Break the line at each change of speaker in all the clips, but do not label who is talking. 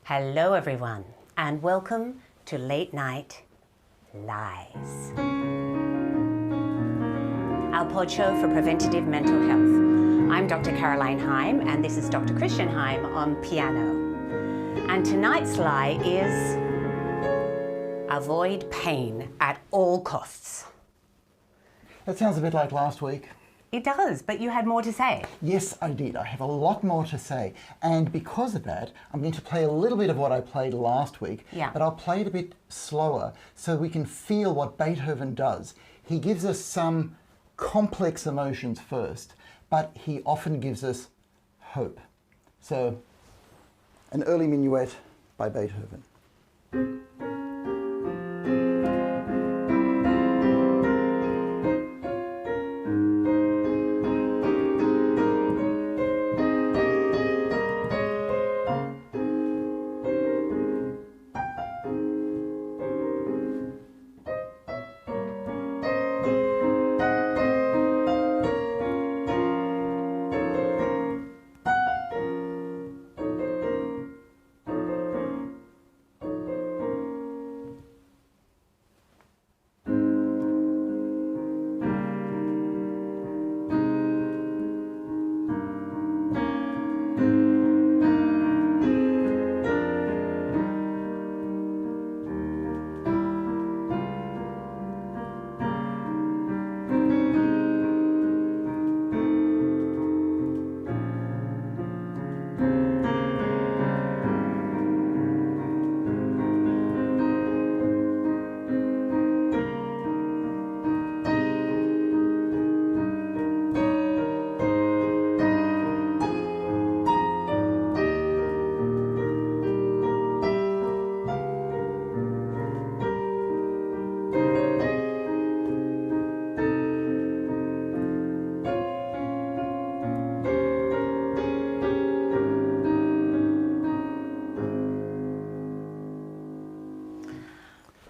Hello everyone, and welcome to Late Night Lies, our pod show for preventative mental health. I'm Dr. Caroline Heim, and this is Dr. Christian Heim on piano. And tonight's lie is avoid pain at all costs.
That sounds a bit like last week.
It does, but you had more to say.
Yes, I did. I have a lot more to say. And because of that, I'm going to play a little bit of what I played last week, but I'll play it a bit slower so we can feel what Beethoven does. He gives us some complex emotions first, but he often gives us hope. So, an early minuet by Beethoven.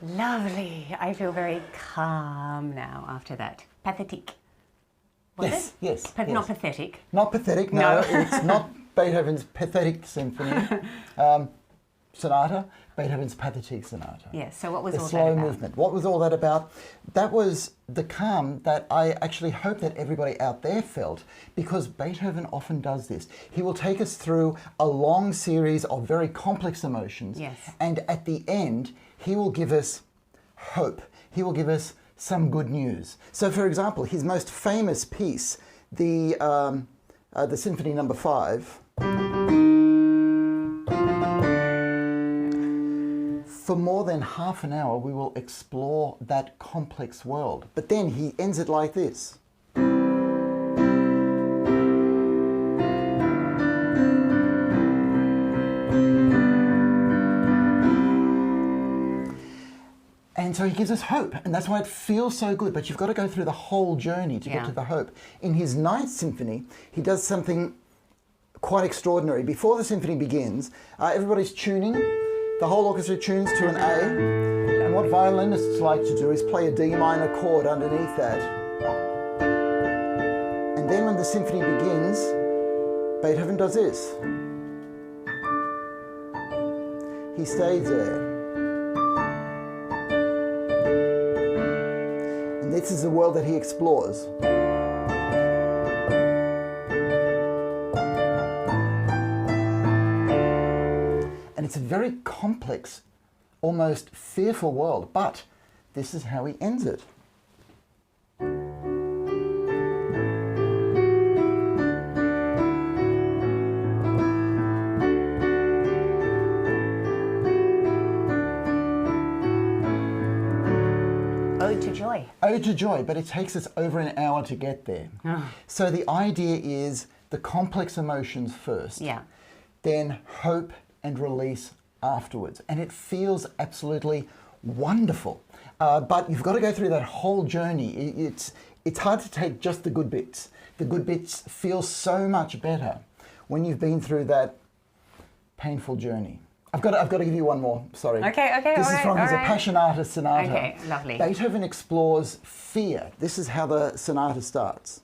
Lovely. I feel very calm now after that. Pathetic.
Yes.
Not pathetic.
Not pathetic, no. It's not Beethoven's Pathetic Symphony. Sonata, Beethoven's Pathetic Sonata.
Yes, so what was
the
all
slow
that about?
movement. What was all that about? That was the calm that I actually hope that everybody out there felt, because Beethoven often does this. He will take us through a long series of very complex emotions, and at the end, he will give us hope. He will give us some good news. So, for example, his most famous piece, the Symphony Number 5, for more than half an hour, we will explore that complex world. But then he ends it like this. And so he gives us hope, and that's why it feels so good. But you've got to go through the whole journey to get to the hope. In his Ninth Symphony, he does something quite extraordinary. Before the symphony begins, everybody's tuning. The whole orchestra tunes to an A, and what violinists like to do is play a D minor chord underneath that. And then when the symphony begins, Beethoven does this. He stays there. And this is the world that he explores. And it's a very complex, almost fearful world, but this is how he ends it.
Ode to Joy.
Ode to Joy, but it takes us over an hour to get there. So the idea is the complex emotions first, then hope and release afterwards. And it feels absolutely wonderful. But you've got to go through that whole journey. It's hard to take just the good bits. The good bits feel so much better when you've been through that painful journey. I've got to give you one more, sorry.
Okay,
This is from his Appassionata Sonata.
Okay, lovely.
Beethoven explores fear. This is how the sonata starts.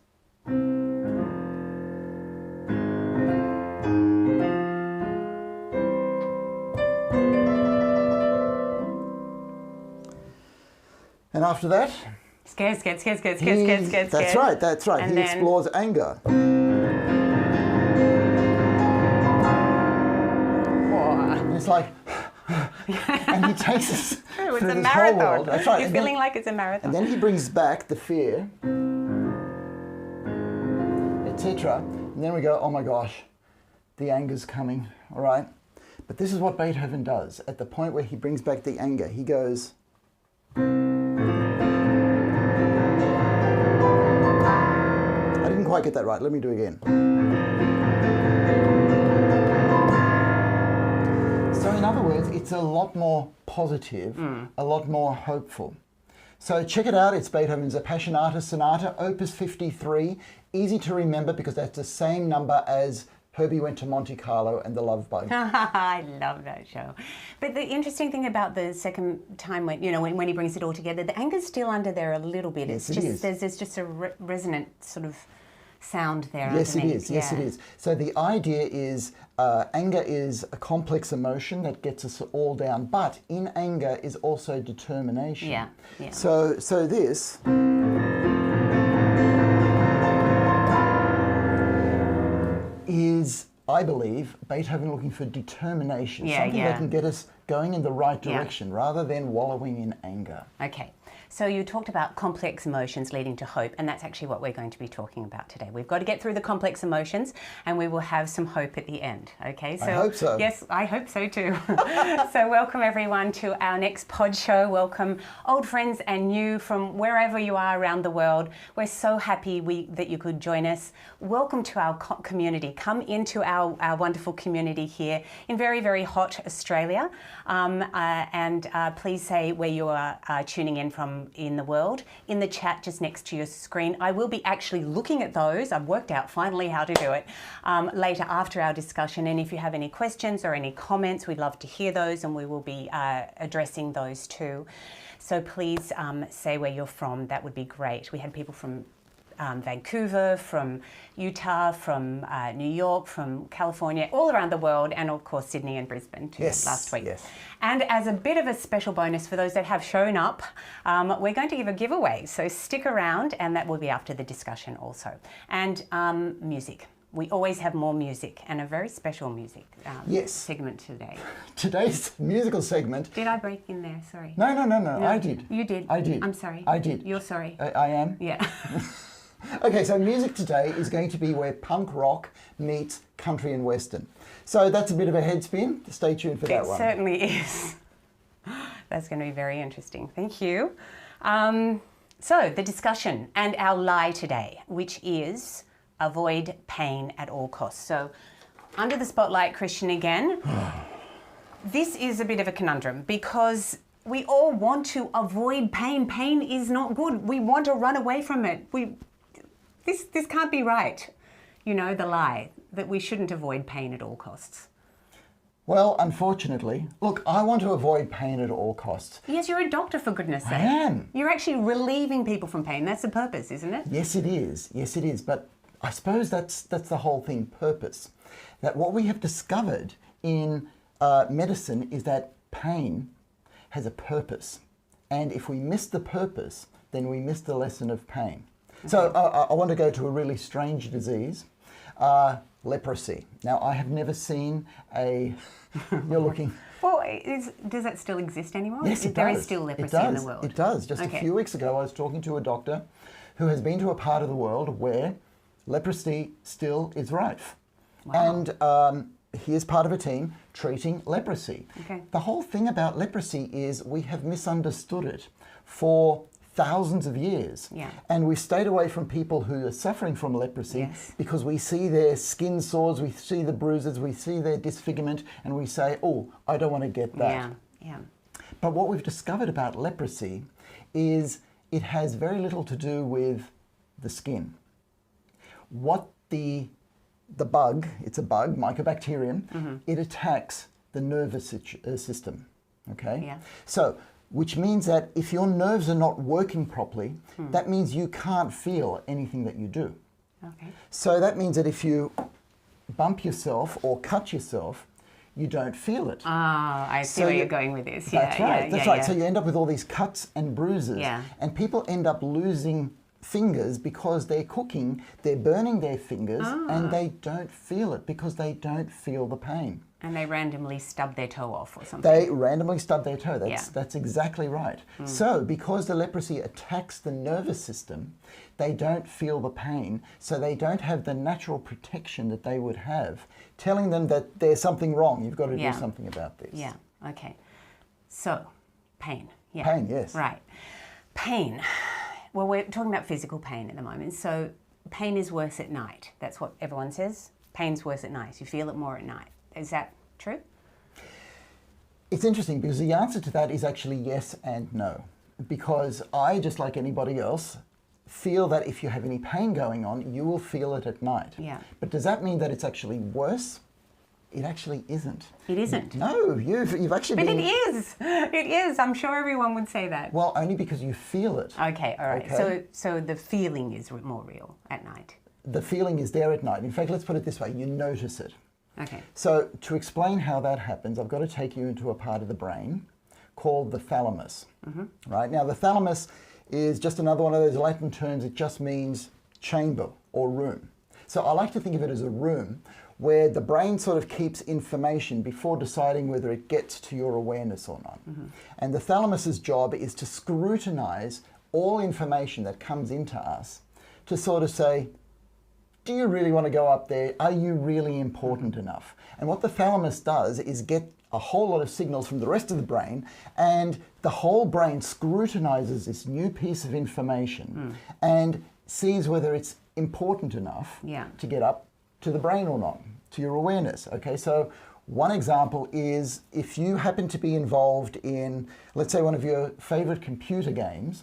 after that,
Scared.
That's right.
And
he
then
explores anger. And it's like, and he takes us
True, it's
through
a
this
marathon.
whole world. That's right.
You're feeling like it's a marathon.
And then he brings back the fear, etc. And then we go, oh my gosh, the anger's coming, all right? But this is what Beethoven does. At the point where he brings back the anger, he goes, I didn't quite get that right. Let me do it again. So in other words, it's a lot more positive, a lot more hopeful. So check it out. It's Beethoven's Appassionata Sonata, Opus 53. Easy to remember because that's the same number as Herbie Went to Monte Carlo and The Love Bug.
I love that show. But the interesting thing about the second time when he brings it all together, the anger's still under there a little bit.
Yes,
There's just a resonant sort of sound there.
Yes,
underneath.
it is. Yes, it is. So the idea is anger is a complex emotion that gets us all down, but in anger is also determination.
Yeah.
So this is, I believe, Beethoven looking for determination, something that can get us going in the right direction rather than wallowing in anger.
Okay. So you talked about complex emotions leading to hope, and that's actually what we're going to be talking about today. We've got to get through the complex emotions, and we will have some hope at the end. Okay? So,
I hope so.
Yes, I hope so too. So welcome everyone to our next pod show. Welcome old friends and new from wherever you are around the world. We're so happy that you could join us. Welcome to our community. Come into our wonderful community here in very, very hot Australia. And please say where you are tuning in from in the world in the chat just next to your screen. I will be actually looking at those. I've worked out finally how to do it later after our discussion. And if you have any questions or any comments, we'd love to hear those, and we will be addressing those too. So please say where you're from. That would be great. We had people from Vancouver, from Utah, from New York, from California, all around the world, and of course Sydney and Brisbane too last week.
Yes.
And as a bit of a special bonus for those that have shown up, we're going to give a giveaway. So stick around, and that will be after the discussion also. And music. We always have more music, and a very special music segment today.
Today's musical segment.
Did I break in there? Sorry.
No, I did.
You did?
I did.
I'm sorry.
I did.
You're sorry.
I am?
Yeah.
Okay, so music today is going to be where punk rock meets country and western. So that's a bit of a head spin. Stay tuned for that one.
It certainly is. That's going to be very interesting. Thank you. So the discussion and our lie today, which is avoid pain at all costs. So under the spotlight, Christian, again. This is a bit of a conundrum because we all want to avoid pain. Pain is not good. We want to run away from it. This can't be right. You know, the lie that we shouldn't avoid pain at all costs.
Well, unfortunately, look, I want to avoid pain at all costs.
Yes, you're a doctor, for goodness sake.
I am.
You're actually relieving people from pain. That's the purpose, isn't it?
Yes, it is. Yes, it is. But I suppose that's the whole thing, purpose. That what we have discovered in medicine is that pain has a purpose. And if we miss the purpose, then we miss the lesson of pain. Okay. So I want to go to a really strange disease, leprosy. Now, I have never seen a... You're looking...
Well, does that still exist anymore?
Yes, it does.
There is still leprosy in the world.
It does. Just a few weeks ago, I was talking to a doctor who has been to a part of the world where leprosy still is rife. Wow. And he is part of a team treating leprosy. Okay. The whole thing about leprosy is we have misunderstood it for thousands of years. Yeah. And we stayed away from people who are suffering from leprosy because we see their skin sores, we see the bruises, we see their disfigurement, and we say, oh, I don't want to get that. Yeah. But what we've discovered about leprosy is it has very little to do with the skin. What the bug, it's a bug, mycobacterium, it attacks the nervous system, okay? Yeah. So, which means that if your nerves are not working properly, that means you can't feel anything that you do. Okay. So that means that if you bump yourself or cut yourself, you don't feel it.
Ah, I see where you're going with this.
That's right. That's right.
Yeah.
So you end up with all these cuts and bruises.
Yeah.
And people end up losing fingers because they're cooking, they're burning their fingers, and they don't feel it because they don't feel the pain.
And they randomly stub their toe off or something.
They randomly stub their toe. That's exactly right. So because the leprosy attacks the nervous system, they don't feel the pain, so they don't have the natural protection that they would have, telling them that there's something wrong. You've got to do something about this.
Yeah, okay. So, pain. Yeah.
Pain, yes.
Right. Pain. Well, we're talking about physical pain at the moment. So, pain is worse at night. That's what everyone says. Pain's worse at night. You feel it more at night. Is that true?
It's interesting because the answer to that is actually yes and no. Because I, just like anybody else, feel that if you have any pain going on, you will feel it at night.
Yeah.
But does that mean that it's actually worse? It actually isn't.
It isn't?
No, you've actually
But it is. It is. I'm sure everyone would say that.
Well, only because you feel it.
Okay, all right.
Okay?
So the feeling is more real at night.
The feeling is there at night. In fact, let's put it this way. You notice it.
Okay.
So to explain how that happens, I've got to take you into a part of the brain called the thalamus. Right? Now, the thalamus is just another one of those Latin terms. It just means chamber or room. So I like to think of it as a room where the brain sort of keeps information before deciding whether it gets to your awareness or not. And the thalamus's job is to scrutinize all information that comes into us to sort of say, do you really want to go up there? Are you really important enough? And what the thalamus does is get a whole lot of signals from the rest of the brain, and the whole brain scrutinizes this new piece of information and sees whether it's important enough to get up to the brain or not, to your awareness. Okay, so one example is if you happen to be involved in, let's say, one of your favorite computer games,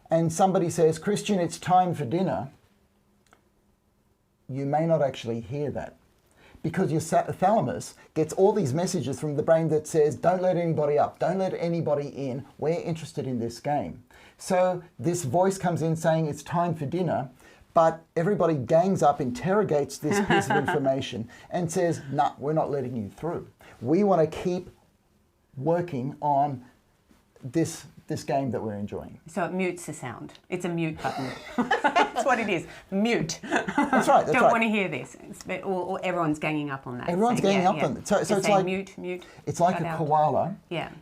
and somebody says, Christian, it's time for dinner, you may not actually hear that because your thalamus gets all these messages from the brain that says, don't let anybody up, don't let anybody in, we're interested in this game. So this voice comes in saying it's time for dinner, but everybody gangs up, interrogates this piece of information and says, nah, we're not letting you through. We want to keep working on this game that we're enjoying.
So it mutes the sound. It's a mute button. That's what it is. Mute.
That's right.
Don't want to hear this. Or everyone's ganging up on that.
Everyone's ganging up on it. So it's like
mute.
It's like a koala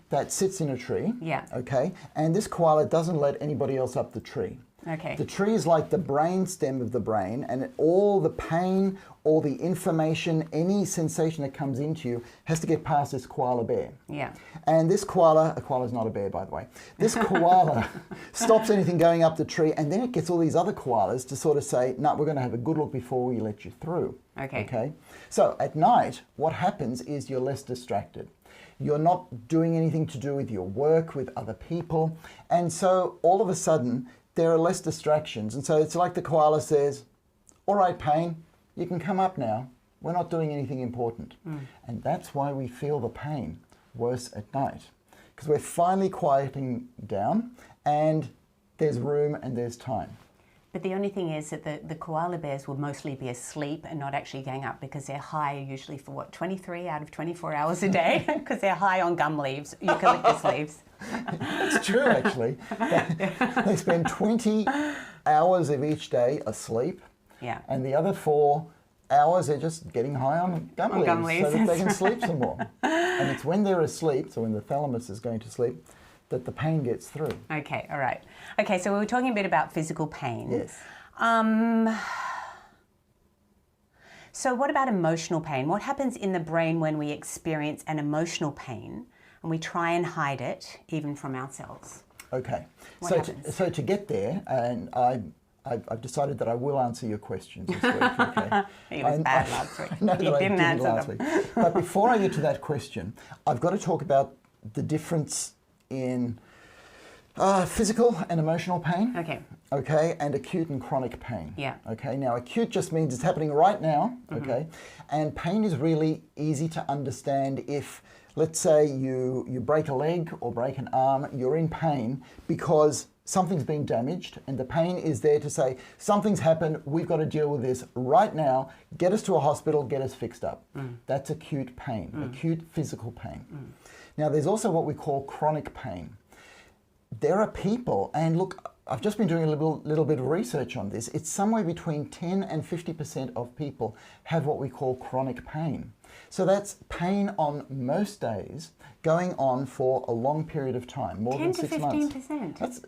that sits in a tree.
Yeah.
Okay. And this koala doesn't let anybody else up the tree.
Okay.
The tree is like the brain stem of the brain, and all the pain, all the information, any sensation that comes into you has to get past this koala bear.
Yeah.
And this koala, a koala is not a bear, by the way, this koala stops anything going up the tree, and then it gets all these other koalas to sort of say, no, we're going to have a good look before we let you through.
Okay.
Okay. So at night, what happens is you're less distracted. You're not doing anything to do with your work, with other people, and so all of a sudden, there are less distractions. And so it's like the koala says, all right, pain, you can come up now. We're not doing anything important. And that's why we feel the pain worse at night. Because we're finally quieting down and there's room and there's time.
But the only thing is that the koala bears will mostly be asleep and not actually gang up because they're high usually for 23 out of 24 hours a day because they're high on gum leaves, eucalyptus leaves.
That's true, actually. They spend 20 hours of each day asleep, and the other 4 hours they're just getting high on gum leaves so that they can sleep some more. And it's when they're asleep, so when the thalamus is going to sleep, that the pain gets through.
Okay, all right. Okay, so we were talking a bit about physical pain.
Yes.
So what about emotional pain? What happens in the brain when we experience an emotional pain and we try and hide it, even from ourselves?
Okay.
What
So to get there, and I've decided that I will answer your questions this week. Okay.
He was bad last week.
You
didn't answer them.
Week. But before I get to that question, I've got to talk about the difference in physical and emotional pain.
Okay.
Okay, and acute and chronic pain.
Yeah.
Okay, now acute just means it's happening right now, okay? And pain is really easy to understand if, let's say, you break a leg or break an arm, you're in pain because something's been damaged, and the pain is there to say, something's happened, we've got to deal with this right now, get us to a hospital, get us fixed up. That's acute pain, acute physical pain. Now, there's also what we call chronic pain. There are people, and look, I've just been doing a little bit of research on this. It's somewhere between 10 and 50% of people have what we call chronic pain. So that's pain on most days going on for a long period of time, more than 6 months.
10 to 15%?
That's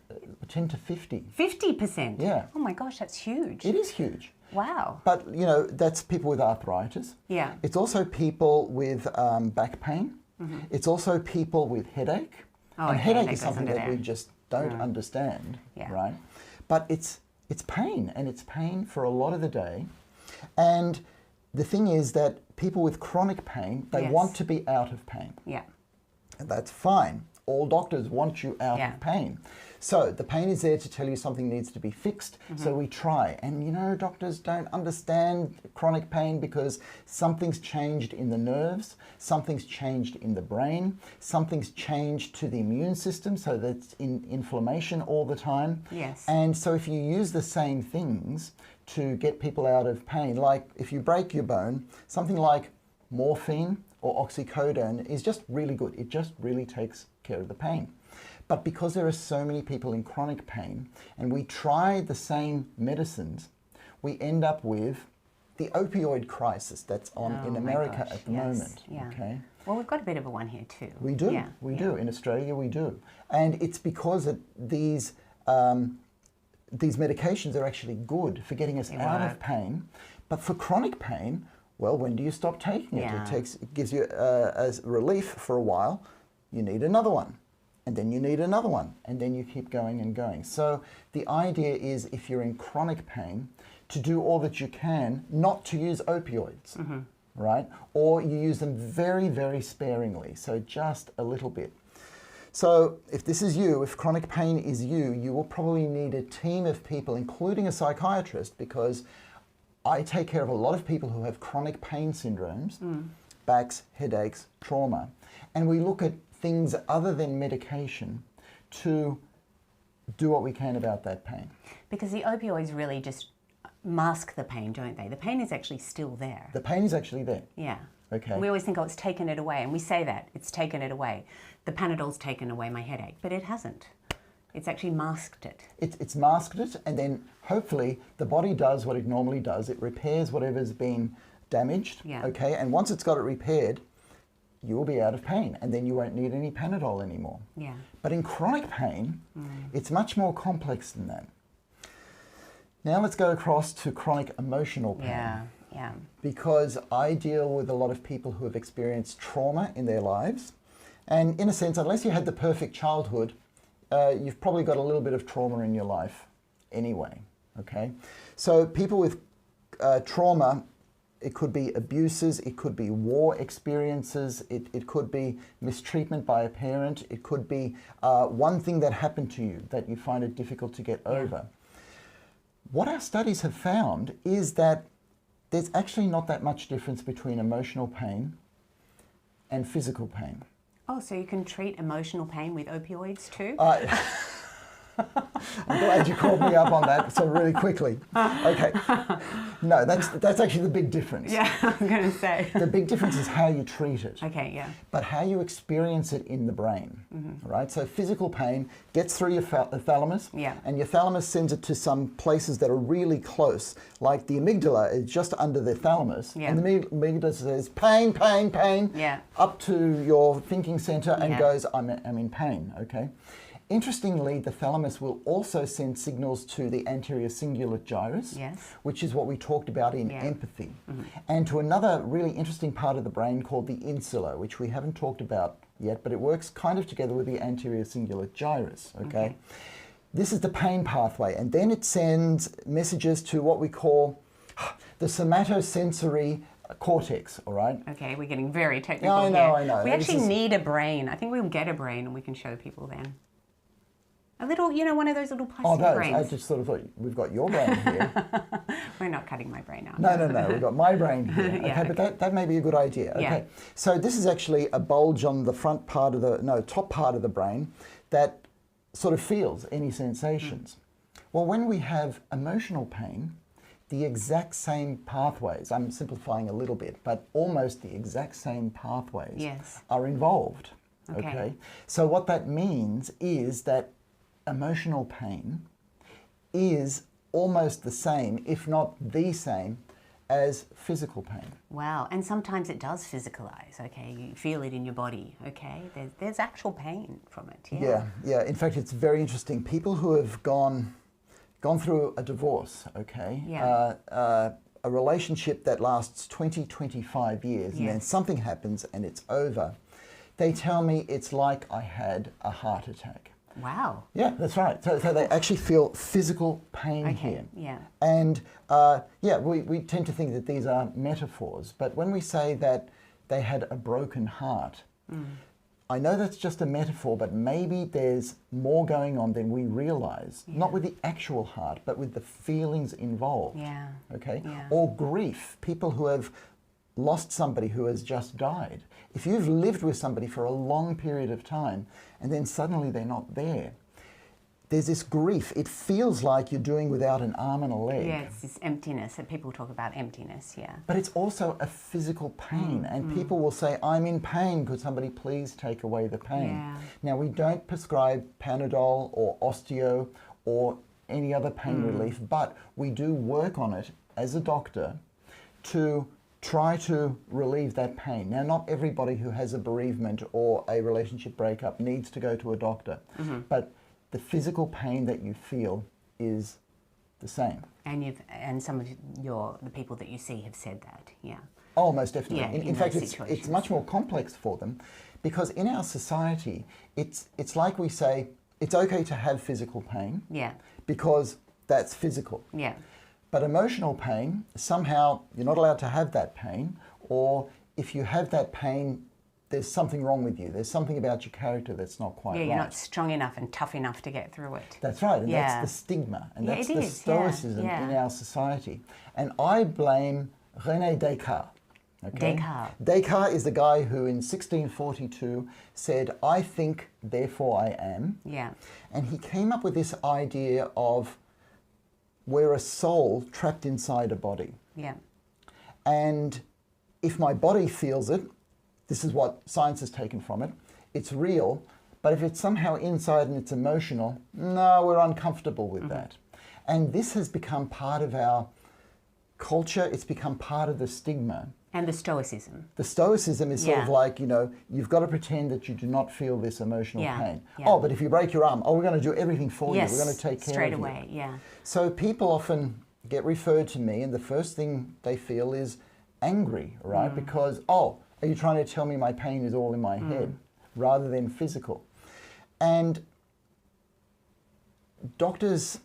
10 to 50.
50%?
Yeah.
Oh my gosh, that's huge.
It is huge.
Wow.
But, you know, that's people with arthritis.
Yeah.
It's also people with back pain. It's also people with headache.
Oh,
and
okay,
headache
that
is
goes
something
under
that
there.
we just don't understand,
Yeah.
right? But it's pain, and it's pain for a lot of the day. And the thing is that people with chronic pain, they
Yes.
want to be out of pain.
Yeah.
And that's fine. All doctors want you out of pain. So the pain is there to tell you something needs to be fixed. So we try. And you know, doctors don't understand chronic pain because something's changed in the nerves, something's changed in the brain, something's changed to the immune system, so that's in inflammation all the time.
Yes.
And so if you use the same things to get people out of pain, like if you break your bone, something like morphine or oxycodone is just really good. It just really takes care of the pain. But because there are so many people in chronic pain and we try the same medicines, we end up with the opioid crisis that's on in America at the moment.
Yeah.
Okay?
Well, we've got a bit of a one here too.
We do.
Yeah.
We do. In Australia, we do. And it's because these medications are actually good for getting us out of pain. But for chronic pain, well, when do you stop taking it?
Yeah.
It gives you as relief for a while. You need another one. And then you need another one. And then you keep going and going. So the idea is, if you're in chronic pain, to do all that you can not to use opioids, right? Or you use them very, very sparingly. So just a little bit. So if this is you, if chronic pain is you, you will probably need a team of people, including a psychiatrist, because I take care of a lot of people who have chronic pain syndromes, backs, headaches, trauma. And we look at things other than medication to do what we can about that pain.
Because the opioids really just mask the pain, don't they? The pain is actually still there.
The pain is actually there.
Yeah.
Okay.
We always think, oh, it's taken it away. And we say that, it's taken it away. The Panadol's taken away my headache. But it hasn't. It's actually masked it.
It's masked it, and then hopefully the body does what it normally does. It repairs whatever's been damaged, okay? And once it's got it repaired, you will be out of pain, and then you won't need any Panadol anymore.
Yeah.
But in chronic pain, it's much more complex than that. Now let's go across to chronic emotional pain.
Yeah.
Because I deal with a lot of people who have experienced trauma in their lives. And in a sense, unless you had the perfect childhood, you've probably got a little bit of trauma in your life anyway, okay? So people with trauma, it could be abuses, it could be war experiences, it could be mistreatment by a parent, it could be one thing that happened to you that you find it difficult to get over. What our studies have found is that there's actually not that much difference between emotional pain and physical pain.
Oh, so you can treat emotional pain with opioids too?
I'm glad you called me up on that so really quickly. Okay. No, that's actually the big difference.
Yeah, I'm going to say.
The big difference is how you treat it.
Okay, yeah.
But how you experience it in the brain, right? So physical pain gets through your thalamus, and your thalamus sends it to some places that are really close, like the amygdala is just under the thalamus, and the amygdala says, pain, pain, pain, up to your thinking center and goes, I'm in pain, okay? Interestingly, the thalamus will also send signals to the anterior cingulate gyrus, which is what we talked about in empathy, and to another really interesting part of the brain called the insula, which we haven't talked about yet, but it works kind of together with the anterior cingulate gyrus, okay? This is the pain pathway, and then it sends messages to what we call the somatosensory cortex, all right?
Okay, we're getting very technical
here. I know.
We actually need a brain. I think we'll get a brain and we can show people then. A little, you know, one of those little plastic brains.
I just sort of thought, we've got your brain here.
We're not cutting my brain out.
No, we've got my brain here. Okay, but that may be a good idea. Okay, so this is actually a bulge on the top part of the brain that sort of feels any sensations. Well, when we have emotional pain, the exact same pathways, I'm simplifying a little bit, but almost the exact same pathways are involved. Okay. So what that means is that emotional pain is almost the same, if not the same, as physical pain.
Wow, and sometimes it does physicalize, okay? You feel it in your body, okay? There's actual pain from it,
Yeah. In fact, it's very interesting. People who have gone through a divorce, okay? A relationship that lasts 20, 25 years, and then something happens and it's over. They tell me it's like I had a heart attack.
Wow.
Yeah, that's right. So they actually feel physical pain here.
Yeah.
And we tend to think that these are metaphors, but when we say that they had a broken heart, I know that's just a metaphor, but maybe there's more going on than we realize. Not with the actual heart, but with the feelings involved.
Yeah.
Okay?
Yeah.
Or grief. People who have lost somebody who has just died. If you've lived with somebody for a long period of time and then suddenly they're not there, there's this grief. It feels like you're doing without an arm and a leg.
Yeah, it's this emptiness that people talk about, emptiness,
But it's also a physical pain, and people will say, I'm in pain, could somebody please take away the pain?
Yeah.
Now, we don't prescribe Panadol or osteo or any other pain relief, but we do work on it as a doctor to try to relieve that pain. Now, not everybody who has a bereavement or a relationship breakup needs to go to a doctor, but the physical pain that you feel is the same.
And some of the people that you see have said that,
Oh, most definitely.
Yeah,
in fact, it's much more complex for them, because in our society, it's like we say, it's okay to have physical pain, because that's physical. But emotional pain, somehow you're not allowed to have that pain, or if you have that pain, there's something wrong with you. There's something about your character that's not quite right.
You're not strong enough and tough enough to get through it.
That's right, and that's the stigma, and that's the stoicism in our society. And I blame René Descartes. Okay? Descartes is the guy who in 1642 said, I think, therefore I am. And he came up with this idea of we're a soul trapped inside a body. And if my body feels it, this is what science has taken from it, it's real, but if it's somehow inside and it's emotional, no, we're uncomfortable with that. And this has become part of our culture, it's become part of the stigma.
And the stoicism.
The stoicism is sort of like, you've got to pretend that you do not feel this emotional pain. Oh, but if you break your arm, we're going to do everything for you. We're going to take care of you.
Straight away,
So people often get referred to me, and the first thing they feel is angry, right? Because, are you trying to tell me my pain is all in my head rather than physical? And doctors,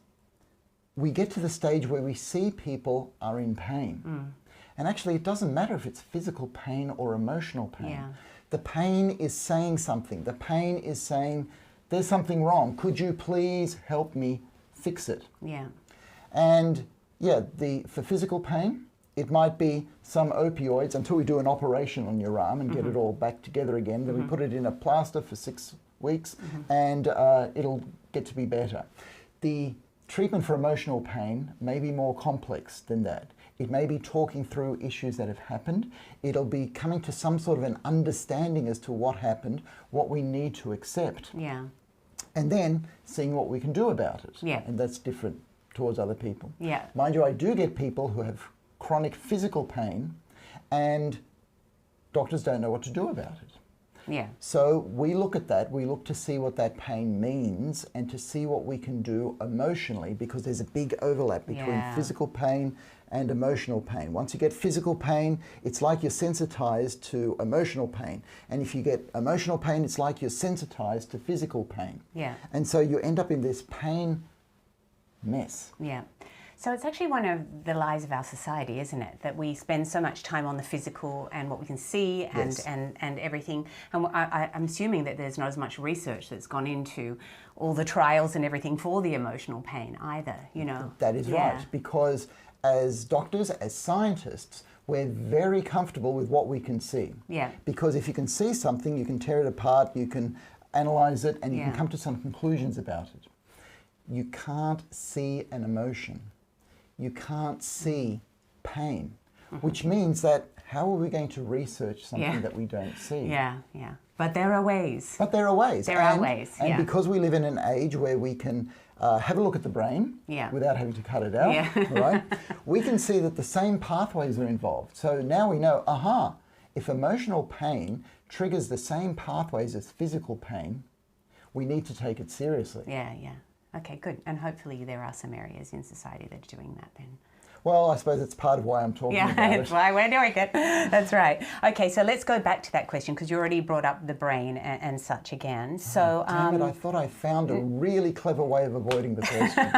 we get to the stage where we see people are in pain. And actually, it doesn't matter if it's physical pain or emotional pain. The pain is saying something. The pain is saying, there's something wrong. Could you please help me fix it? And for physical pain, it might be some opioids until we do an operation on your arm and get it all back together again. Then we put it in a plaster for 6 weeks and it'll get to be better. The treatment for emotional pain may be more complex than that. It may be talking through issues that have happened. It'll be coming to some sort of an understanding as to what happened, what we need to accept. And then seeing what we can do about it. And that's different towards other people. Mind you, I do get people who have chronic physical pain and doctors don't know what to do about it. So we look at that, we look to see what that pain means and to see what we can do emotionally, because there's a big overlap between physical pain and emotional pain. Once you get physical pain, it's like you're sensitized to emotional pain. And if you get emotional pain, it's like you're sensitized to physical pain. And so you end up in this pain mess.
So it's actually one of the lies of our society, isn't it? That we spend so much time on the physical and what we can see and everything. And I'm assuming that there's not as much research that's gone into all the trials and everything for the emotional pain either,
That is right, because as doctors, as scientists, we're very comfortable with what we can see. Because if you can see something, you can tear it apart, you can analyze it, and you can come to some conclusions about it. You can't see an emotion. You can't see pain, which means that how are we going to research something that we don't see?
Yeah, yeah. But there are ways.
But there are ways.
There are ways,
And because we live in an age where we can have a look at the brain without having to cut it out, right? We can see that the same pathways are involved. So now we know, if emotional pain triggers the same pathways as physical pain, we need to take it seriously.
Yeah, yeah. Okay, good. And hopefully there are some areas in society that are doing that then.
Well, I suppose it's part of why I'm talking about it.
Yeah, that's why we're doing it. That's right. Okay, so let's go back to that question because you already brought up the brain and such again. So,
damn it, I thought I found a really clever way of avoiding the question.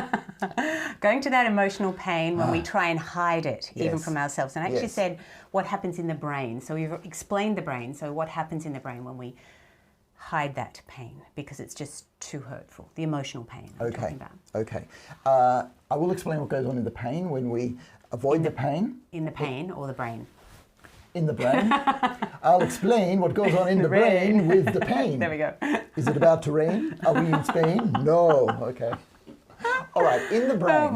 Going to that emotional pain when we try and hide it, even from ourselves. And I actually said what happens in the brain. So we've explained the brain. So what happens in the brain when we hide that pain because it's just too hurtful, the emotional pain I'm talking about.
Okay. I will explain what goes on in the pain when we avoid the pain.
In the pain or the brain?
In the brain. I'll explain what goes on in the brain with the pain.
There we go.
Is it about to rain? Are we in Spain? No. Okay. All right, in the brain,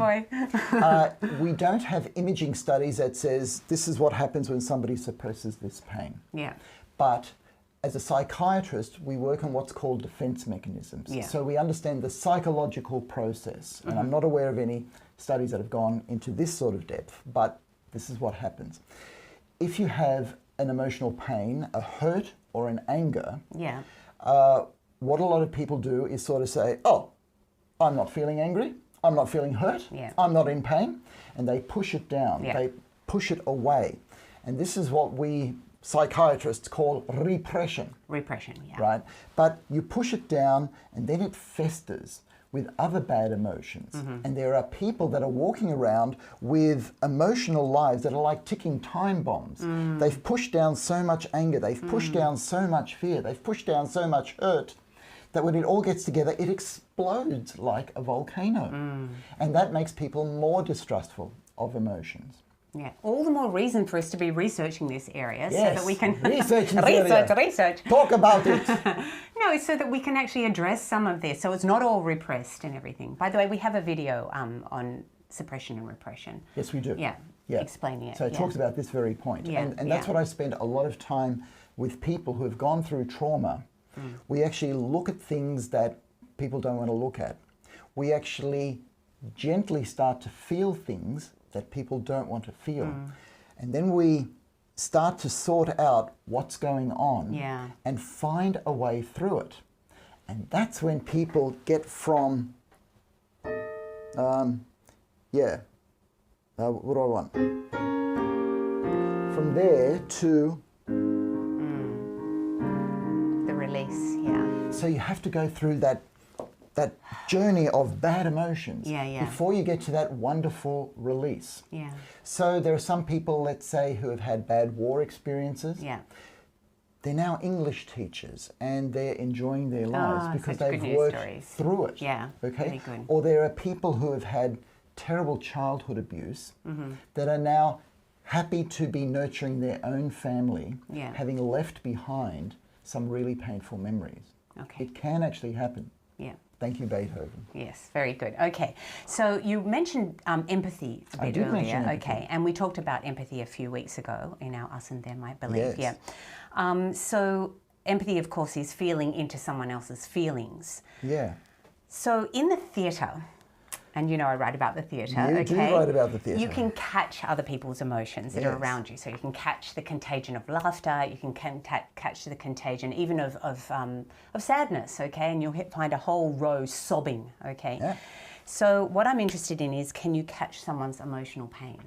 we don't have imaging studies that says this is what happens when somebody suppresses this pain.
Yeah.
But as a psychiatrist, we work on what's called defense mechanisms. Yeah. So we understand the psychological process. And I'm not aware of any studies that have gone into this sort of depth, but this is what happens. If you have an emotional pain, a hurt or an anger, what a lot of people do is sort of say, oh, I'm not feeling angry, I'm not feeling hurt, I'm not in pain, and they push it down, they push it away. And this is what we psychiatrists call repression.
Repression, yeah.
Right? But you push it down and then it festers with other bad emotions. And there are people that are walking around with emotional lives that are like ticking time bombs. They've pushed down so much anger, they've pushed down so much fear, they've pushed down so much hurt that when it all gets together, it explodes like a volcano. And that makes people more distrustful of emotions.
Yeah, all the more reason for us to be researching this area so that we can
research.
Talk
about it.
No, so that we can actually address some of this. So it's not all repressed and everything. By the way, we have a video on suppression and repression.
Yes, we do.
Yeah. Explaining it.
So it talks about this very point. And that's what I spend a lot of time with people who have gone through trauma. We actually look at things that people don't want to look at. We actually gently start to feel things that people don't want to feel. And then we start to sort out what's going on and find a way through it. And that's when people get from, what do I want? From there to...
the release,
So you have to go through that journey of bad emotions before you get to that wonderful release. So there are some people, let's say, who have had bad war experiences. They're now English teachers and they're enjoying their lives because they've worked through it.
Really good.
Or there are people who have had terrible childhood abuse that are now happy to be nurturing their own family, having left behind some really painful memories. It can actually happen. Thank you, Beethoven.
Yes, very good. Okay, so you mentioned empathy a bit earlier.
Mention empathy.
Okay, and we talked about empathy a few weeks ago in our Us and Them, I believe. So empathy, of course, is feeling into someone else's feelings. So in the theatre, and you know I write about the theatre,
You do write about the theatre.
You can catch other people's emotions that are around you. So you can catch the contagion of laughter, you can catch the contagion even of sadness, okay? And you'll find a whole row sobbing, okay? So what I'm interested in is, can you catch someone's emotional pain?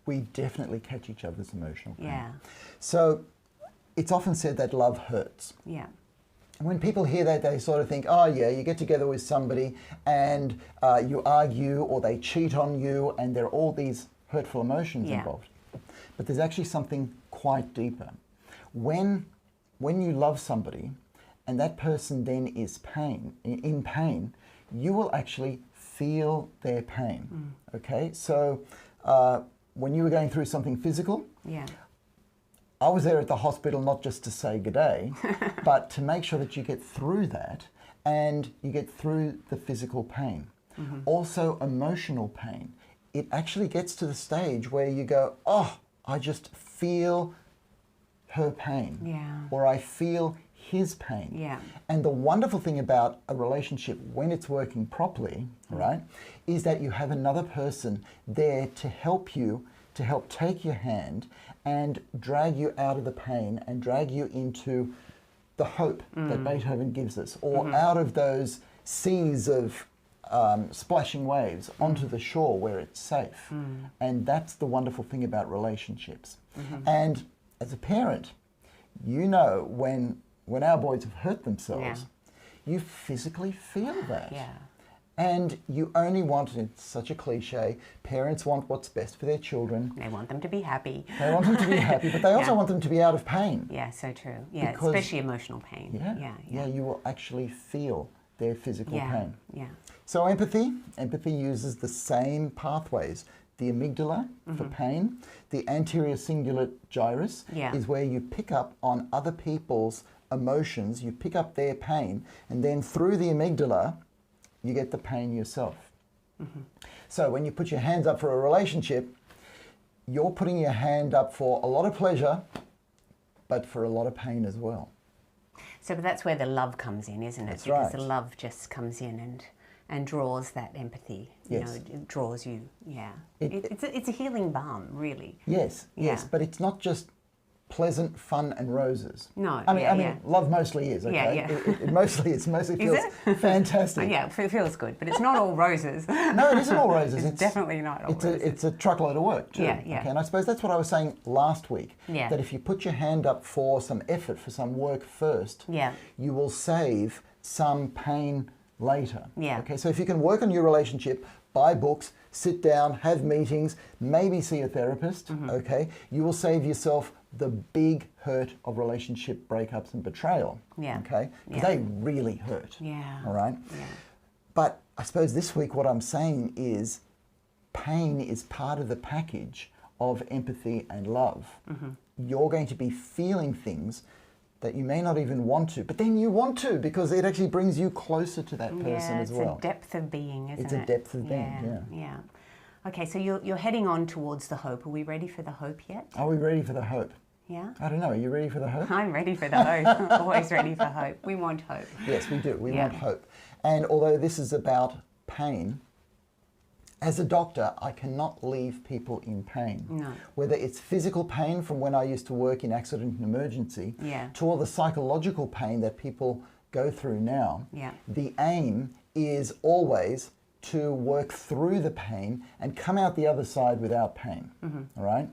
We definitely catch each other's emotional pain. So it's often said that love hurts. When people hear that, they sort of think, oh yeah, you get together with somebody and you argue or they cheat on you and there are all these hurtful emotions involved. But there's actually something quite deeper. When you love somebody and that person then is in pain, you will actually feel their pain, okay? So when you were going through something physical, I was there at the hospital not just to say good day, but to make sure that you get through that and you get through the physical pain. Mm-hmm. Also, emotional pain. It actually gets to the stage where you go, oh, I just feel her pain.
Yeah.
Or I feel his pain.
Yeah.
And the wonderful thing about a relationship when it's working properly, right, is that you have another person there to help you, to help take your hand and drag you out of the pain and drag you into the hope that Beethoven gives us, or out of those seas of splashing waves onto the shore where it's safe. And that's the wonderful thing about relationships. And as a parent, you know when our boys have hurt themselves, you physically feel that.
Yeah.
And you only want, it's such a cliche, parents want what's best for their children.
They want them to be happy.
They want them to be happy, but they also want them to be out of pain.
Yeah, so true. Yeah,
Because,
especially emotional pain.
Yeah, you will actually feel their physical pain.
Yeah.
So empathy uses the same pathways. The amygdala for pain, the anterior cingulate gyrus is where you pick up on other people's emotions, you pick up their pain, and then through the amygdala, you get the pain yourself. So when you put your hands up for a relationship, you're putting your hand up for a lot of pleasure, but for a lot of pain as well.
So that's where the love comes in, isn't it?
That's
because
right.
the love just comes in and draws that empathy. You know, it draws you. Yeah. It's a healing balm, really.
Yes, but it's not just pleasant, fun, and roses.
No,
I mean, love mostly is, okay?
Yeah.
It mostly feels fantastic.
Yeah, it feels good, but it's not all roses.
No, it isn't all roses.
It's definitely not all roses.
It's a truckload of work too.
Yeah.
Okay, and I suppose that's what I was saying last week.
Yeah.
That if you put your hand up for some effort, for some work first, you will save some pain later.
Yeah.
Okay, so if you can work on your relationship, buy books, sit down, have meetings, maybe see a therapist, okay, you will save yourself the big hurt of relationship breakups and betrayal. Okay? Because they really hurt. All right? But I suppose this week what I'm saying is pain is part of the package of empathy and love. You're going to be feeling things that you may not even want to, but then you want to because it actually brings you closer to that person as well.
It's a depth of being, isn't it?
It's a depth of being,
yeah. Okay, so you're heading on towards the hope. Are we ready for the hope yet?
Are we ready for the hope?
Yeah?
I don't know. Are you ready for the hope?
I'm ready for the hope. Always ready for hope. We want hope.
Yes, we do. We want hope. And although this is about pain, as a doctor, I cannot leave people in pain.
No.
Whether it's physical pain from when I used to work in accident and emergency, to all the psychological pain that people go through now, the aim is always to work through the pain and come out the other side without pain. All right?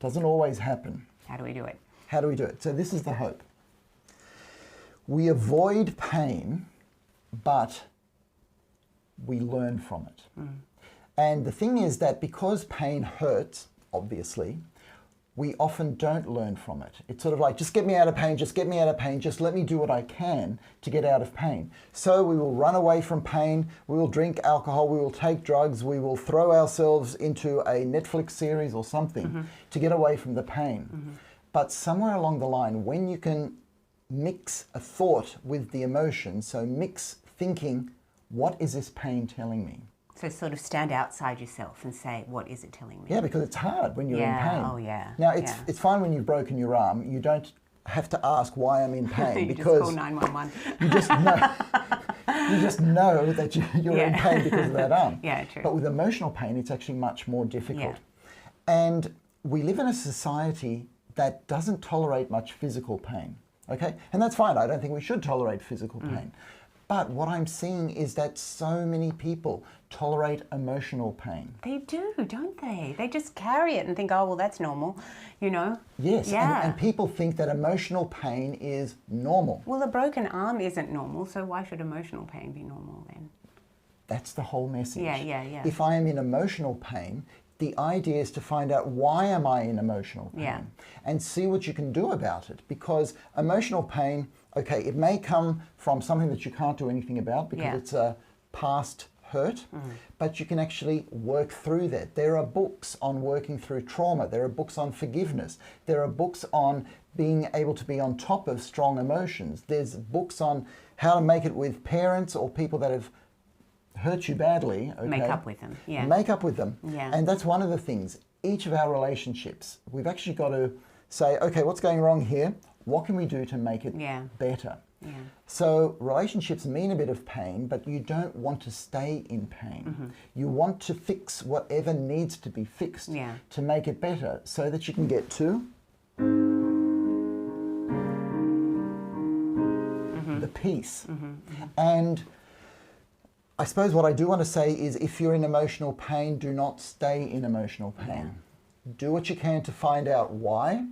Doesn't always happen.
How do we do it?
How do we do it? So this is the hope. We avoid pain, but we learn from it. And the thing is that because pain hurts, obviously, we often don't learn from it. It's sort of like, just get me out of pain, just get me out of pain, just let me do what I can to get out of pain. So we will run away from pain, we will drink alcohol, we will take drugs, we will throw ourselves into a Netflix series or something to get away from the pain. But somewhere along the line, when you can mix a thought with the emotion, so mix thinking, what is this pain telling me?
So sort of stand outside yourself and say, what is it telling me?
Yeah, because it's hard when you're in pain.
Oh, yeah.
Now, it's fine when you've broken your arm. You don't have to ask why I'm in pain.
You
because
just call 911.
You just know that you're in pain because of that arm.
Yeah, true.
But with emotional pain, it's actually much more difficult. And we live in a society that doesn't tolerate much physical pain. Okay? And that's fine. I don't think we should tolerate physical pain. But what I'm seeing is that so many people tolerate emotional pain.
They do, don't they? They just carry it and think, oh, well, that's normal, you know?
Yes, and people think that emotional pain is normal.
Well, a broken arm isn't normal, so why should emotional pain be normal then?
That's the whole message.
Yeah.
If I am in emotional pain, the idea is to find out why am I in emotional pain and see what you can do about it. Because emotional pain, okay, it may come from something that you can't do anything about because it's a past hurt, but you can actually work through that. There are books on working through trauma. There are books on forgiveness. There are books on being able to be on top of strong emotions. There's books on how to make it with parents or people that have hurt you badly. Okay?
Make up with them, yeah.
Make up with them.
Yeah.
And that's one of the things. Each of our relationships, we've actually got to say, okay, what's going wrong here? What can we do to make it better? Yeah. So relationships mean a bit of pain, but you don't want to stay in pain. You want to fix whatever needs to be fixed to make it better so that you can get to the peace. And I suppose what I do want to say is if you're in emotional pain, do not stay in emotional pain. Do what you can to find out why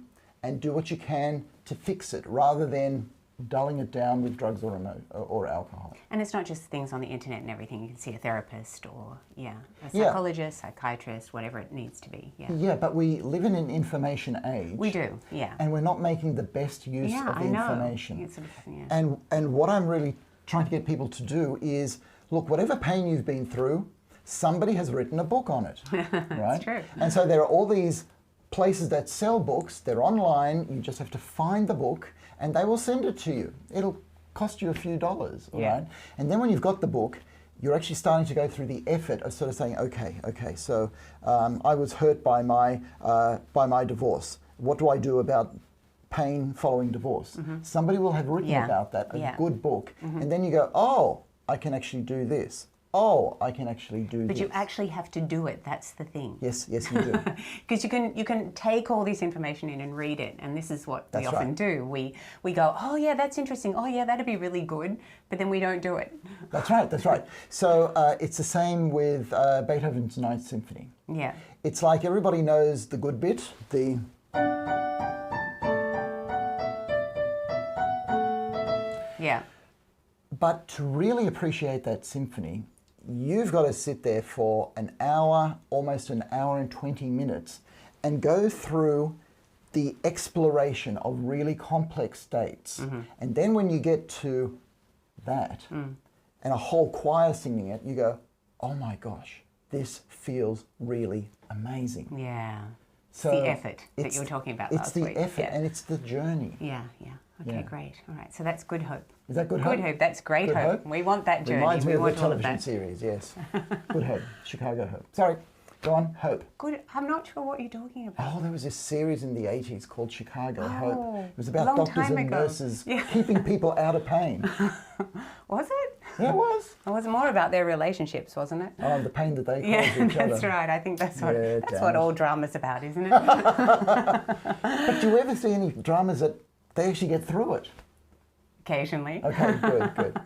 and do what you can to fix it rather than dulling it down with drugs or alcohol.
And it's not just things on the internet and everything. You can see a therapist or, a psychologist, psychiatrist, whatever it needs to be. Yeah,
but we live in an information age.
We do, yeah.
And we're not making the best use of the information.
It's sort of,
And what I'm really trying to get people to do is, look, whatever pain you've been through, somebody has written a book on it, right?
That's true.
And so there are all these places that sell books. They're online. You just have to find the book and they will send it to you. It'll cost you a few dollars, all right? And then when you've got the book, you're actually starting to go through the effort of sort of saying, okay, so I was hurt by my divorce. What do I do about pain following divorce? Somebody will have written about that, a good book. And then you go, oh, I can actually do this. Oh, I can actually do this.
But you actually have to do it. That's the thing.
Yes, you do.
Because you can take all this information in and read it, and this is what we often do. We go, oh yeah, that's interesting. Oh yeah, that'd be really good, but then we don't do it.
That's right. So it's the same with Beethoven's Ninth Symphony.
Yeah.
It's like everybody knows the good bit, the.
Yeah.
But to really appreciate that symphony, you've got to sit there for an hour, almost an hour and 20 minutes, and go through the exploration of really complex states. And then when you get to that, and a whole choir singing it, you go, oh my gosh, this feels really amazing.
Yeah.
So
it's the effort that you were talking about last week.
It's the effort and it's the journey.
Yeah. Okay, great. All right, so that's Good Hope.
Is that Good Hope?
Good Hope, that's Great Hope. We want that journey.
Reminds me of the
want
television series, yes. Good Hope, Chicago Hope. Sorry, go on, Hope.
Good, I'm not sure what you're talking about.
Oh, there was this series in the 80s called Chicago Hope. It was about doctors and nurses keeping people out of pain.
Was it?
Yeah, it was.
It was more about their relationships, wasn't it?
Oh, the pain that they caused each other.
That's right. I think that's what all drama's about, isn't it?
But do you ever see any dramas that they actually get through it?
Occasionally.
Okay, good.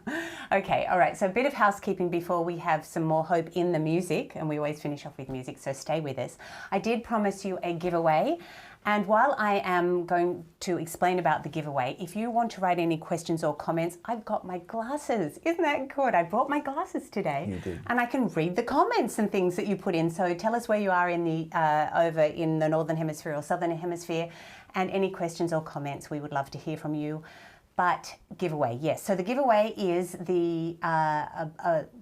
Okay, all right. So a bit of housekeeping before we have some more hope in the music, and we always finish off with music, so stay with us. I did promise you a giveaway, and while I am going to explain about the giveaway, if you want to write any questions or comments, I've got my glasses. Isn't that good? I brought my glasses today.
You did.
And I can read the comments and things that you put in. So tell us where you are in the over in the Northern Hemisphere or Southern Hemisphere, and any questions or comments. We would love to hear from you. But giveaway, yes. So the giveaway is the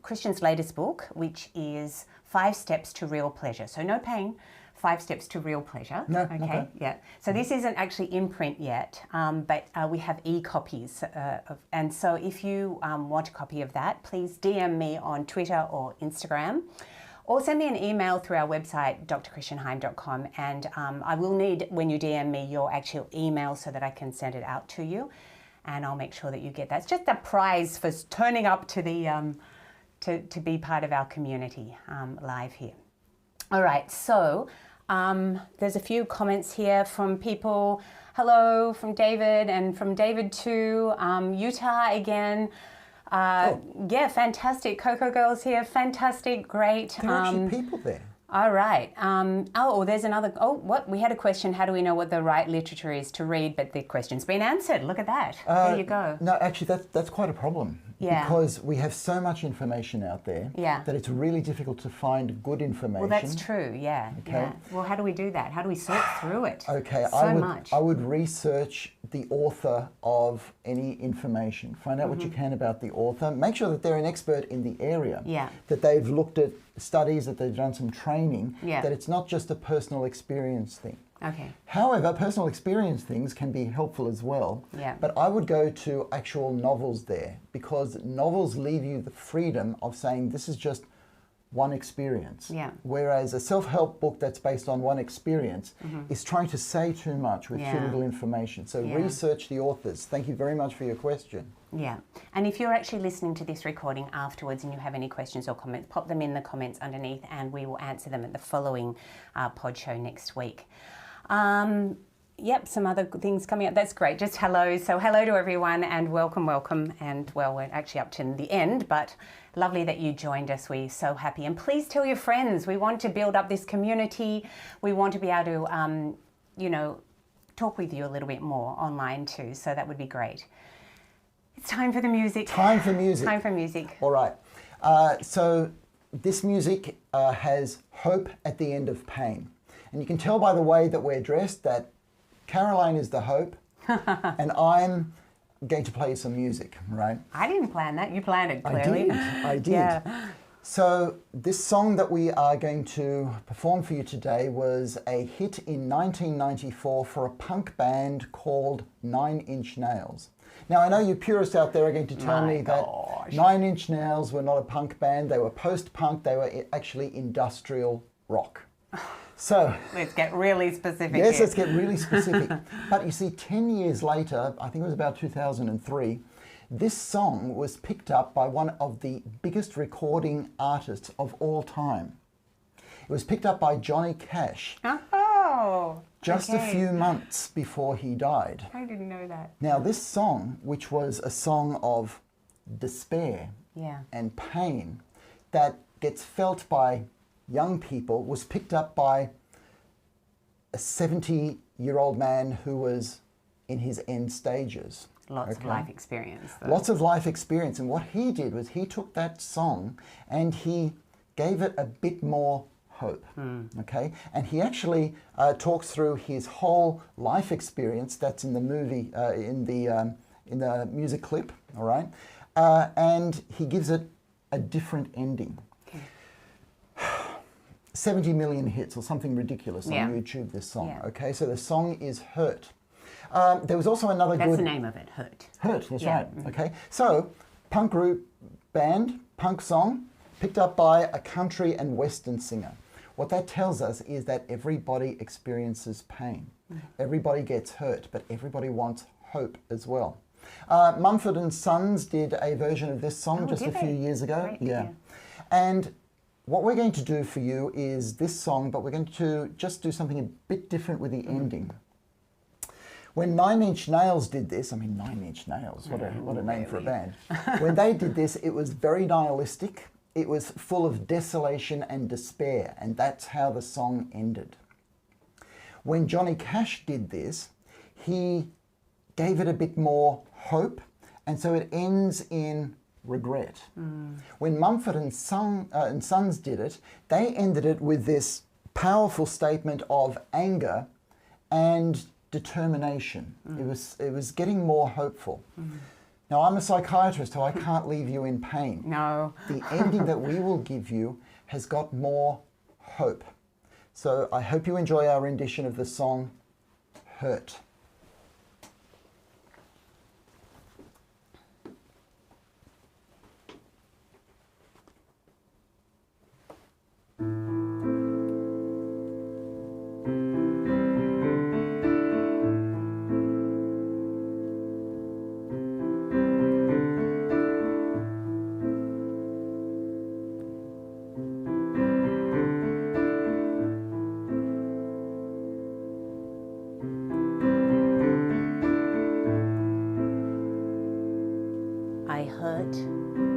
Christian's latest book, which is 5 Steps to Real Pleasure. So no pain, 5 Steps to Real Pleasure.
No,
okay. Yeah. So this isn't actually in print yet, but we have e-copies. And so if you want a copy of that, please DM me on Twitter or Instagram. Or send me an email through our website, drchristianheim.com, and I will need, when you DM me, your actual email so that I can send it out to you. And I'll make sure that you get that. It's just a prize for turning up to the to be part of our community live here. All right, so there's a few comments here from people. Hello from David, and from David too. Utah again. Yeah, fantastic. Coco Girls here. Fantastic, great.
There are actually people there.
All right. There's another. What? We had a question. How do we know what the right literature is to read? But the question's been answered. Look at that. There you go.
No, actually, that's quite a problem. Because we have so much information out there that it's really difficult to find good information.
Well, that's true, Okay. Yeah. Well, how do we do that? How do we sort through it?
Okay, I would research the author of any information. Find out what you can about the author. Make sure that they're an expert in the area. That they've looked at studies, that they've done some training. That it's not just a personal experience thing.
Okay.
However, personal experience things can be helpful as well. But I would go to actual novels there, because novels leave you the freedom of saying this is just one experience. Whereas a self-help book that's based on one experience is trying to say too much with too little information. So research the authors. Thank you very much for your question.
Yeah. And if you're actually listening to this recording afterwards and you have any questions or comments, pop them in the comments underneath and we will answer them at the following pod show next week. Yep, some other things coming up. That's great. Just hello. So hello to everyone and welcome. And well, we're actually up to the end, but lovely that you joined us. We're so happy. And please tell your friends. We want to build up this community. We want to be able to, talk with you a little bit more online too. So that would be great. It's time for the music.
Time for music.
Time for music.
All right. So this music has hope at the end of pain. And you can tell by the way that we're dressed that Caroline is the hope and I'm going to play some music, right?
I didn't plan that. You planned it, clearly.
I did. Yeah. So this song that we are going to perform for you today was a hit in 1994 for a punk band called 9 Inch Nails. Now, I know you purists out there are going to tell me that 9 Inch Nails were not a punk band. They were post-punk. They were actually industrial rock. So
let's get really specific.
Yes, let's get really specific. But you see, 10 years later, I think it was about 2003, this song was picked up by one of the biggest recording artists of all time. It was picked up by Johnny Cash.
Oh,
just a few months before he died.
I didn't know that.
Now, this song, which was a song of despair and pain that gets felt by young people, was picked up by a 70-year-old man who was in his end stages.
Lots of life experience. Though.
Lots of life experience. And what he did was he took that song and he gave it a bit more hope. Okay? And he actually talks through his whole life experience that's in the movie, in the music clip, all right? And he gives it a different ending. 70 million hits or something ridiculous on YouTube, this song. Okay, so the song is Hurt. There was also another
That's the name of it, Hurt.
Hurt, that's right. Okay, so punk group band, punk song, picked up by a country and western singer. What that tells us is that everybody experiences pain. Everybody gets hurt, but everybody wants hope as well. Mumford & Sons did a version of this song just a few years ago.
Great,
And what we're going to do for you is this song, but we're going to just do something a bit different with the ending. When 9 Inch Nails did this, I mean 9 Inch Nails, what a name for a band. When they did this, it was very nihilistic. It was full of desolation and despair, and that's how the song ended. When Johnny Cash did this, he gave it a bit more hope, and so it ends in regret. When Mumford & Sons did it, they ended it with this powerful statement of anger and determination. It was getting more hopeful. Now, I'm a psychiatrist, so I can't leave you in pain.
No.
The ending that we will give you has got more hope. So I hope you enjoy our rendition of the song, Hurt.
I hurt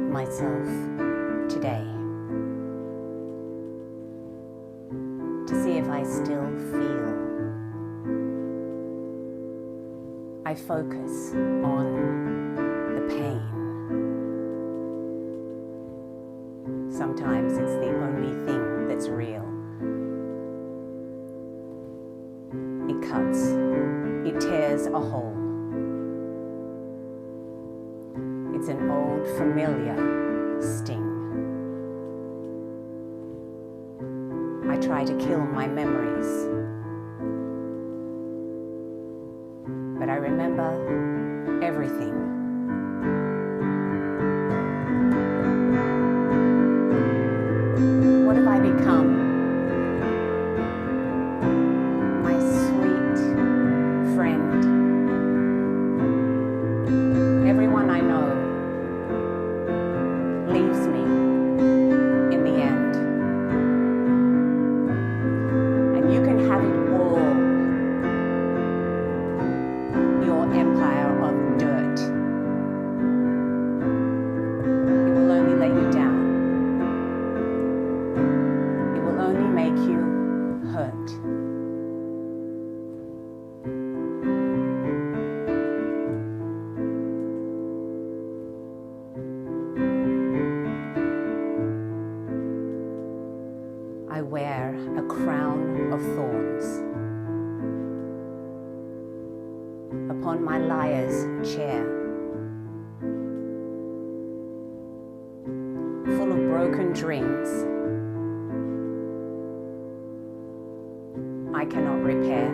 myself today to see if I still feel. I focus on the pain cuts, it tears a hole. It's an old familiar sting. I try to kill my memories, but I remember everything. What have I become? My sweet friend. Everyone I know leaves me in the end. And you can have it all. Your empire of dirt. It will only let you down. It will only make you hurt. I wear a crown of thorns. Upon my liar's chair, full of broken dreams I cannot repair.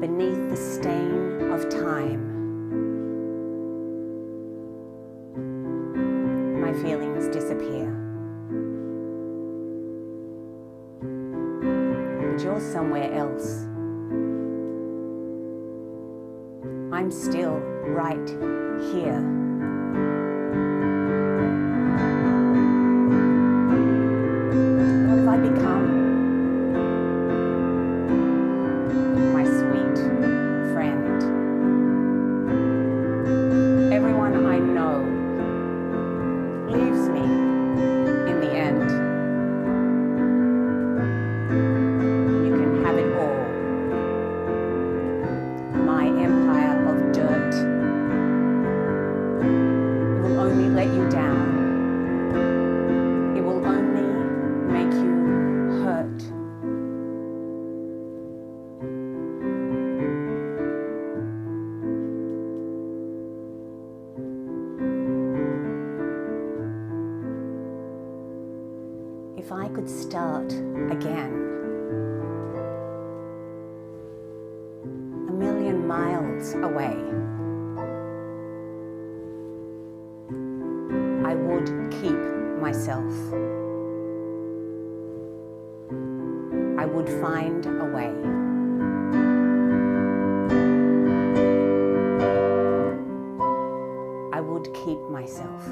Beneath the stain of time, my feelings disappear. But you're somewhere else. I'm still right here. What have I become? My sweet friend. Everyone I know leaves me in the end. You can have it all. My empire of dirt. It will only let you down. It will only make you hurt. If I could start again, 1,000,000 miles away, I would keep myself. I would find a way. I would keep myself.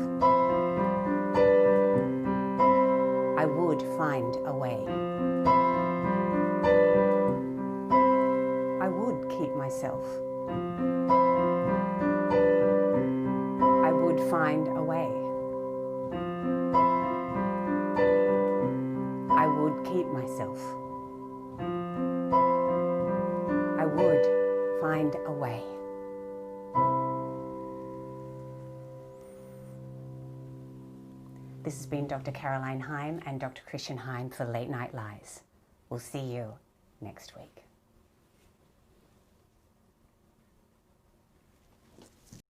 I would find a way. I would keep myself. I would find a way. I would keep myself. I would find a way. This has been Dr. Caroline Heim and Dr. Christian Heim for Late Night Lies. We'll see you next week.